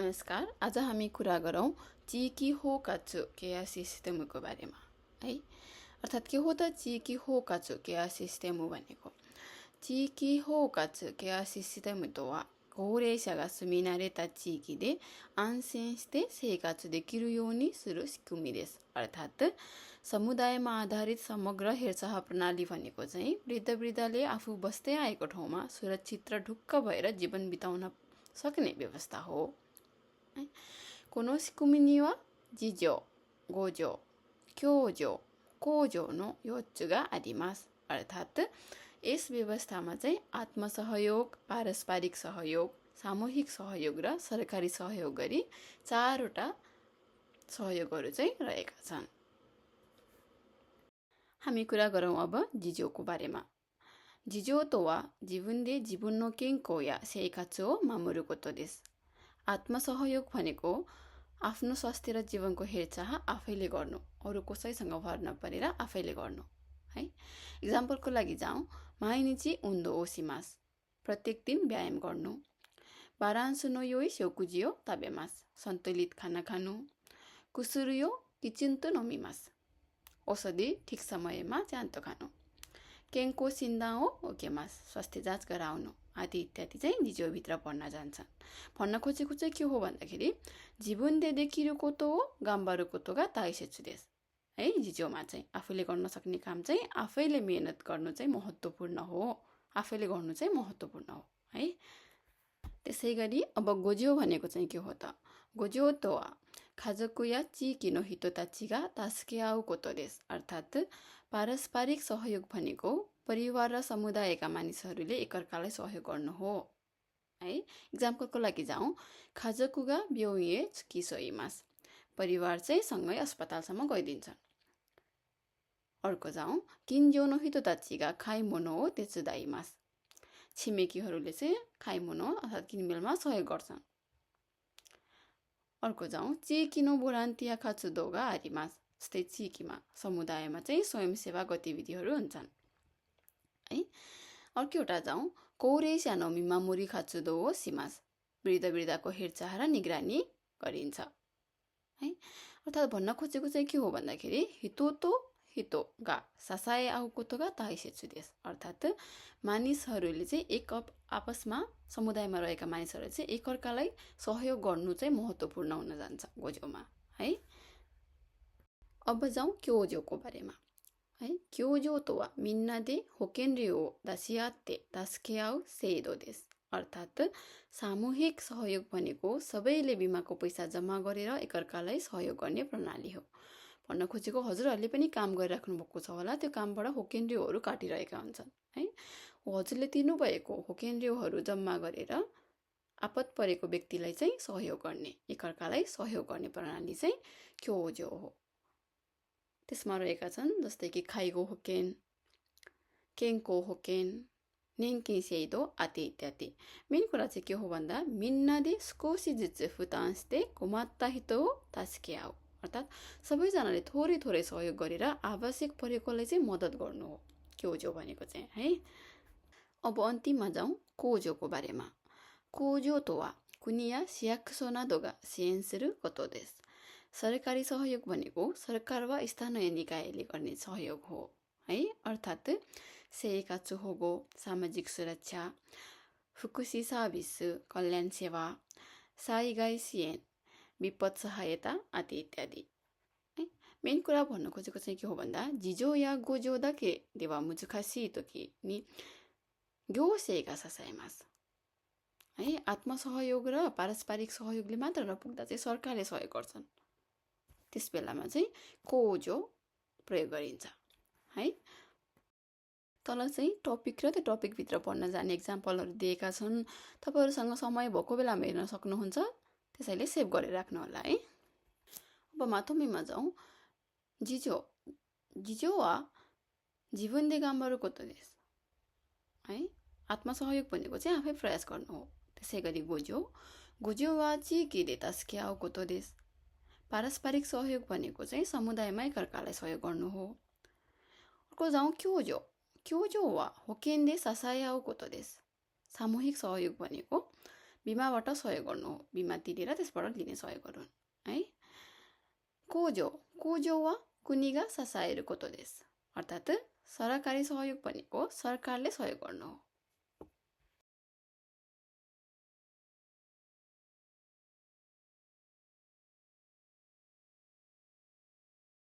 नमस्कार। आज हामी कुरा गरौँ चिकी हो काचु केया सिस्टेमको बारेमा है। अर्थात् के हो त चिकी हो काचु केया सिस्टेम भनेको। चिकी हो काचु केया सिस्टेम तो वा 高齢者が住み慣れた地域で安心して生活できるようにする仕組みです。अर्थात् समुदायमा आधारित समग्र हेरचाह प्रणाली भनेको चाहिँ वृद्धले आफू बस्दै आएको ठाउँमा सुरक्षित र ढुक्क भएर जीवन बिताउन सक्ने व्यवस्था हो। この仕組みには自助、互助、共助、公助の4つがあります。अर्थात् यस व्यवस्थामा चाहिँ आत्मसहयोग, पारस्परिक सहयोग, सामूहिक सहयोग र सरकारी सहयोग गरी 4वटा सहयोगहरू चाहिँ रहेका छन्। हामी कुरा गरौँ अब जिजोको बारेमा। जिजो तो वा जिवनले जिवन्नो केन्को या सेइकाचु ओ मामुरु कोतो देश। आत्मसहयोग भनेको आफ्नो स्वास्थ्य र जीवनको हेरचाह आफैले गर्नु, अरू कसैसँग भर नपरेर आफैले गर्नु है। एक्जाम्पलको लागि जाउँ, माइनिची उन्दो ओसिमास, प्रत्येक दिन व्यायाम गर्नु। बारान्सु नो योई स्योकुजियो ताबेमास, सन्तुलित खाना खानु। कुसुरुयो किचिन्तो नोमिमास, औषधि ठिक समयमा जान्तो खानु। केन्को सिन्दाओ ओकेमास, स्वास्थ्य जाँच गराउनु आदि इत्यादि चाहिँ जिजोभित्र पर्न जान्छन्। भन्न खोजेको चाहिँ के हो भन्दाखेरि जीवनले देखिरो कोतो हो गाम्बारो कोतोगा ताइसेछु देश है। जिजोमा चाहिँ आफूले गर्न सक्ने काम चाहिँ आफैले मेहनत गर्नु चाहिँ महत्त्वपूर्ण हो, आफैले गर्नु चाहिँ महत्त्वपूर्ण हो है। त्यसै गरी अब गोजियो भनेको चाहिँ के हो त? गोजियो तो वा खाजकुया चिकी नो हितोताचीगा तास्केआउ कोतो देश। अर्थात् पारस्परिक सहयोग भनेको परिवार र समुदायका मानिसहरूले एकअर्कालाई सहयोग गर्नु हो है। एक्जाम्पलको लागि जाउँ, खाजकुगा ब्योइए किसोइमास, परिवार चाहिँ सँगै अस्पतालसम्म गइदिन्छन्। अर्को जाउँ, किन्जोनो हितोताचीगा खाइमोनो हो तेचुदाइमास, छिमेकीहरूले चाहिँ खाइमोनो अर्थात् किनमेलमा सहयोग गर्छन्। अर्को जाउँ, चिकिनो बोरान्तिया खाचुदोगा आरिमास, जस्तै चिकीमा समुदायमा चाहिँ स्वयंसेवा गतिविधिहरू हुन्छन् है। अर्को एउटा जाउँ, कौरे सानोमी मामुरी खाचुदो हो सिमास, वृद्धको हेरचाह र निगरानी गरिन्छ है। अर्थात् भन्न खोजेको चाहिँ के हो भन्दाखेरि हितोगा सासाए आउ कोतोगा ताइसेछु देश। अर्थात् मानिसहरूले चाहिँ आपसमा समुदायमा रहेका मानिसहरूले चाहिँ एकअर्कालाई सहयोग गर्नु चाहिँ महत्त्वपूर्ण हुन जान्छ गोजोमा है। अब जाउँ क्योजोको बारेमा है। क्योजो तो वा मिन्नादे होकेनर्यो दासियाते दास्केआउ सेइदो देश। अर्थात् सामूहिक सहयोग भनेको सबैले बिमाको पैसा जम्मा गरेर एकअर्कालाई सहयोग गर्ने प्रणाली हो। भन्न खोजेको हजुरहरूले पनि काम गरिराख्नु भएको छ होला, त्यो कामबाट होकेनर्योहरू काटिरहेका हुन्छन् है। हजुरले तिर्नुभएको होकेनर्योहरू जम्मा गरेर आपत परेको व्यक्तिलाई चाहिँ सहयोग गर्ने, एकअर्कालाई सहयोग गर्ने प्रणाली चाहिँ क्योजो हो। त्यसमा रहेका छन् जस्तै कि खाइगो होकेन, केन्को होकेन, नेन्की सेइदो आदि इत्यादि। मेन कुरा चाहिँ के हो भन्दा मिन्नादे स्कोसी जित्से फुतान्स्ते कुमात्ता हितो तास्केआउ। अर्थात् सबैजनाले थोरै थोरै सहयोग गरेर आवश्यक परेकोलाई चाहिँ मद्दत गर्नु हो क्योजो भनेको चाहिँ है। अब अन्तिममा जाउँ कोजोको बारेमा। कोजो तो वा कुनिया सियाक्सोना दोगा सिएन्सरु कोतो देश। सरकारी सहयोग भनेको सरकार वा स्थानीय निकायले गर्ने सहयोग हो है। अर्थात् सेइकाचु होगो, सामाजिक सुरक्षा, फुकुसी साबिस, कल्याण सेवा, साइगाई सिएन, विपद सहायता आदि इत्यादि है। मेन कुरा भन्न खोजेको चाहिँ के हो भन्दा जिजो या गोजो दाके देवा मुजुखासी तोकी नि ग्यो सेगा ससाइमास है। आत्मसहयोग र पारस्परिक सहयोगले मात्र नपुग्दा चाहिँ सरकारले सहयोग गर्छन्, त्यस बेलामा चाहिँ कोजो प्रयोग गरिन्छ है। तल चाहिँ टपिक र त्यो टपिकभित्र पढ्न जाने एक्जाम्पलहरू दिएका छन्। तपाईँहरूसँग समय भएको बेलामा हेर्न सक्नुहुन्छ, त्यसैले सेभ गरेर राख्नु होला है। अब माथोमीमा जाउँ, जिजो वा जीवनले गाम्बारो कोतो देश है। आत्मसहयोग भनेको चाहिँ आफै प्रयास गर्नु हो। त्यसै गरी गोजो वा चिकीले तास्केआउ कोतो देश, पारस्परिक सहयोग भनेको चाहिँ समुदायमा एकअर्कालाई सहयोग गर्नु हो। अर्को जाउँ क्योजो वा होकेनले सासायाउ कोतो देश, सामूहिक सहयोग भनेको बिमाबाट सहयोग गर्नु हो, बिमा तिरेर त्यसबाट लिने सहयोग गर्नु है। कोजो, कोजो वा कुनिगा ससाएरु कोतो देस, अर्थात् सरकारी सहयोग भनेको सरकारले सहयोग गर्नु हो।